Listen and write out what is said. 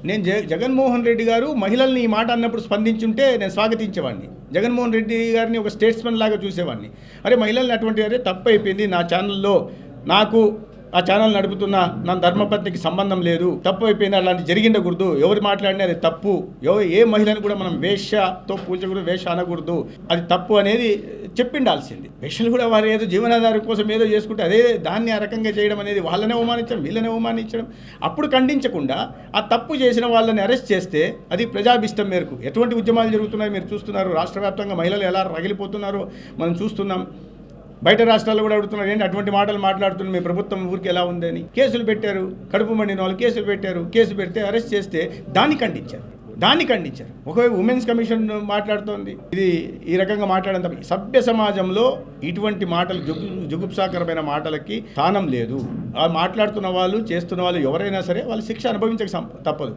నేను జగన్మోహన్ రెడ్డి గారు మహిళల్ని ఈ మాట అన్నప్పుడు స్పందించుంటే నేను స్వాగతించేవాడిని. జగన్మోహన్ రెడ్డి గారిని ఒక స్టేట్స్మెన్ లాగా చూసేవాడిని. అరే మహిళల్ని అటువంటి అరే తప్పు అయిపోయింది, నా ఛానల్లో నాకు ఆ ఛానల్ నడుపుతున్న నా ధర్మపత్నికి సంబంధం లేదు, తప్పు అయిపోయింది, అలాంటి జరిగిండకూడదు, ఎవరు మాట్లాడినా అది తప్పు, ఏ మహిళను కూడా మనం వేశ్యతో పూజకూడదు, వేష అనకూడదు, అది తప్పు అనేది చెప్పిండాల్సింది. వేషలు కూడా వారు ఏదో జీవనాధారం కోసం ఏదో చేసుకుంటే అదే దాన్ని ఆ రకంగా చేయడం అనేది వాళ్ళనే అవమానించడం, వీళ్ళనే అవమానించడం. అప్పుడు ఖండించకుండా ఆ తప్పు చేసిన వాళ్ళని అరెస్ట్ చేస్తే అది ప్రజాభిష్టం మేరకు ఎటువంటి ఉద్యమాలు జరుగుతున్నాయి మీరు చూస్తున్నారు. రాష్ట్ర వ్యాప్తంగా మహిళలు ఎలా రగిలిపోతున్నారో మనం చూస్తున్నాం. బయట రాష్ట్రాల్లో కూడా అడుగుతున్నారు, ఏంటి అటువంటి మాటలు మాట్లాడుతున్నారు, మీ ప్రభుత్వం ఊరికి ఎలా ఉందని. కేసులు పెట్టారు, కడుపు మండిన వాళ్ళు కేసులు పెట్టారు. కేసు పెడితే అరెస్ట్ చేస్తే దాన్ని ఖండించారు. ఒకవేళ ఉమెన్స్ కమిషన్ మాట్లాడుతోంది, ఇది ఈ రకంగా మాట్లాడడం తప్ప సభ్య సమాజంలో ఇటువంటి మాటలు జుగుప్సాకరమైన మాటలకి స్థానం లేదు. ఆ మాట్లాడుతున్న వాళ్ళు చేస్తున్న వాళ్ళు ఎవరైనా సరే వాళ్ళు శిక్ష అనుభవించక తప్పదు.